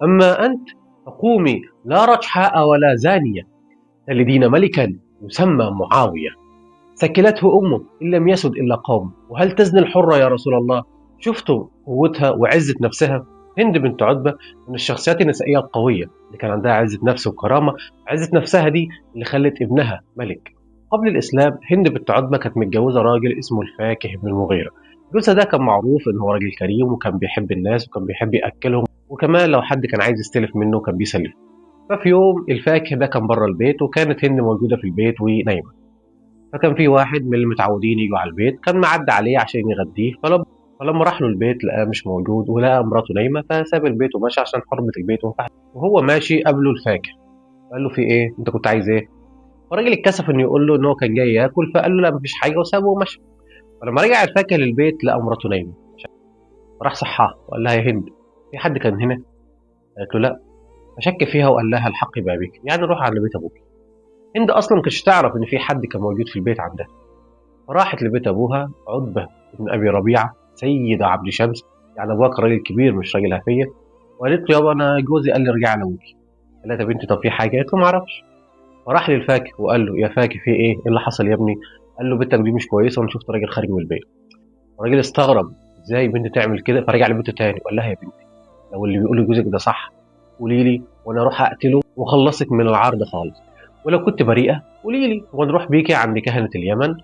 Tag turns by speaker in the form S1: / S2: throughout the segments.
S1: أما أنت فقومي لا رجحاء ولا زانية تلدين ملكا يسمى معاوية. ثكلته أمه إن لم يسد إلا قوم، وهل تزني الحرة يا رسول الله؟ شفتوا قوتها وعزة نفسها؟ هند بنت عتبة من الشخصيات النسائية القوية اللي كان عندها عزة نفس وكرامة. عزة نفسها دي اللي خلت ابنها ملك. قبل الإسلام هند بنت عتبة كانت متجوزة راجل اسمه الفاكه بن المغيرة. جوزها ده كان معروف إن هو راجل كريم وكان بيحب الناس وكان بيحب يأكلهم، وكمان لو حد كان عايز يستلف منه كان بيسلفه. ففي يوم الفاكه ده كان بره البيت وكانت هند موجودة في البيت ونايمة. فكان في واحد من اللي متعودين يجوا على البيت كان معدي عليه عشان يغديه، فلما راح له البيت لقاه مش موجود ولقى مراته نايمه، فساب البيت ومشى عشان حرمه البيت وما ينفعش. وهو ماشي قابله الفاكر، قال له في ايه؟ انت كنت عايز ايه؟ فالراجل اتكسف انه يقول له ان هو كان جاي ياكل، فقال له لا مفيش حاجه وسابه ومشى. فلما رجع الفاكر للبيت لقى مراته نايمه، راح صحاها وقال لها يا هند في حد كان هنا؟ قالت له لا. فشك فيها وقال لها الحق بابك، يعني روح على بيت ابوك. هند اصلا ما كانتش تعرف ان في حد كان موجود في البيت عندها. فراحت لبيت أبوها عتبة بن أبي ربيعة سيد عبد شمس، يعني أبوها كان راجل كبير مش راجل هفية. وقالت له يابا أنا جوزي قال لي ارجع لأبوكي. قال لها طب أنت طب في حاجة؟ قالت له ما أعرفش. فراح للفاكه وقال له يا فاكه في إيه؟ إيه اللي حصل يا ابني؟ قال له بنتك دي مش كويسة وأنا شفت راجل خارج من البيت. الراجل استغرب إزاي بنتي تعمل كده، فرجع لبنته تاني وقال لها يا بنتي لو اللي بيقول لجوزك ده صح قولي لي وأنا أروح أقتله وأخلصك من العرض خالص، ولو كنت بريئة قولي لي ونروح بيكي عند كهنة اليمن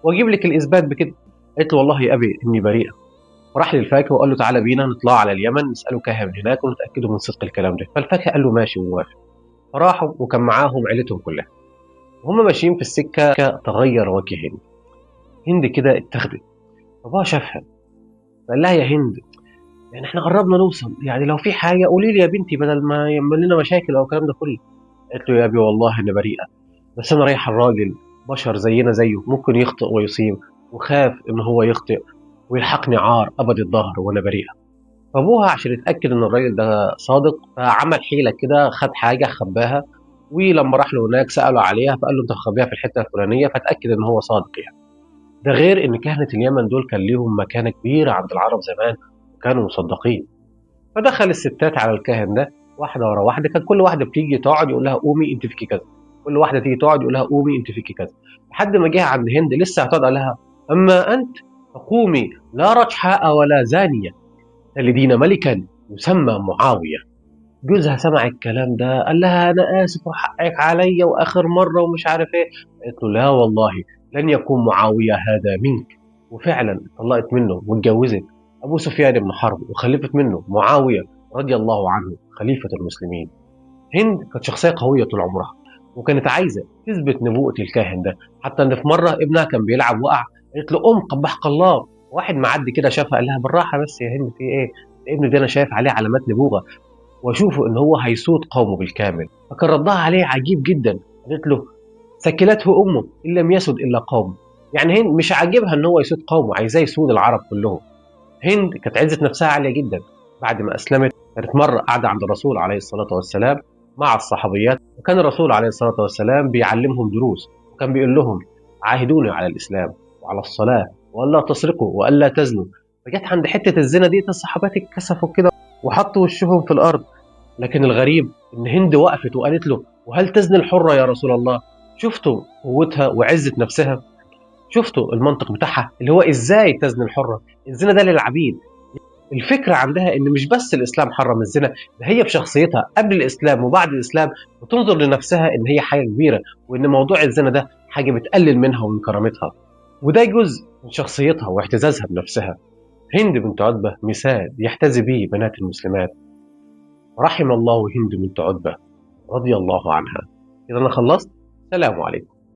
S1: واجيب لك الاثبات بكده. قالت له والله يا ابي اني بريئه. وراح للفاكهه وقال له تعالى بينا نطلع على اليمن نساله كاهن هناك ونتاكدوا من صدق الكلام ده. فالفاكهه قال له ماشي وموافق. فراحوا وكان معاهم عيلتهم كلها. وهم ماشيين في السكه تغير وجه هند. هند كده اتخذت. فابوها شافها فقال لها يا هند يعني احنا قربنا نوصل، يعني لو في حاجه قولي لي يا بنتي بدل ما يعمل لنا مشاكل او الكلام ده كله. قالت له يا ابي والله انا بريئه، بس انا رايحه الراجل بشر زينا زيه ممكن يخطئ ويصيب، وخاف ان هو يخطئ ويلحقني عار ابد الظهر وانا بريئه. فابوها عشان يتاكد ان الراجل ده صادق فعمل حيله كده، خد حاجه خباها، ولما راح له هناك سالوا عليها فقال له انت مخبيها في الحته الفلانيه، فتاكد ان هو صادق يعني. ده غير ان كهنه اليمن دول كان ليهم مكانه كبيره عند العرب زمان وكانوا مصدقين. فدخل الستات على الكاهن ده واحده ورا واحده، كان كل واحده بتيجي تقعد يقول لها قومي انت فيكي كذا، كل واحده تيجي تقعد يقول لها قومي انت فيكي كذا، لحد ما جه عند هند لسه هتقعد قال لها اما انت فقومي لا رجحاء ولا زانيه تلدين ملكا يسمى معاويه. جوزها سمع الكلام ده قال لها انا اسف وحقك عليا واخر مره ومش عارف ايه. قالت له لا والله لن يكون معاويه هذا منك. وفعلا طلقت منه واتجوزت ابو سفيان بن حرب وخلفت منه معاويه رضي الله عنه خليفه المسلمين. هند كانت شخصيه قويه طول عمرها وكانت عايزه تثبت نبوءه الكاهن ده، حتى ان في مره ابنها كان بيلعب وقع. قالت له قبحك الله. واحد معدي كده شافها قال لها بالراحه بس يا هند في ايه؟ ابن ده انا شايف عليه علامات نبوغه واشوفه ان هو هيسود قومه بالكامل. فكان ردها عليه عجيب جدا. قالت له ثكلته امه ان لم يسد الا قومه. يعني هند مش عاجبها ان هو يسود قومه، عايزاه يسود العرب كلهم. هند كانت عزه نفسها عاليه جدا. بعد ما اسلمت كانت مره قاعده عند الرسول عليه الصلاه والسلام مع الصحابيات، وكان الرسول عليه الصلاه والسلام بيعلمهم دروس، وكان بيقول لهم عاهدوني على الاسلام وعلى الصلاه والا تسرقوا والا تزنوا. فجت عند حته الزنا دي الصحابات اتكسفوا كده وحطوا وشهم في الارض. لكن الغريب ان هند وقفت وقالت له وهل تزني الحره يا رسول الله؟ شفتوا قوتها وعزه نفسها؟ شفتوا المنطق بتاعها اللي هو ازاي تزني الحره؟ الزنا ده للعبيد. الفكره عندها ان مش بس الاسلام حرم الزنا، ده هي بشخصيتها قبل الاسلام وبعد الاسلام بتنظر لنفسها ان هي حاجه كبيره، وان موضوع الزنا ده حاجه بتقلل منها ومن كرامتها. وده جزء من شخصيتها واعتزازها بنفسها. هند بنت عتبه مثال يحتذي به بنات المسلمات. رحم الله هند بنت عتبه رضي الله عنها. كده انا خلصت. سلام عليكم.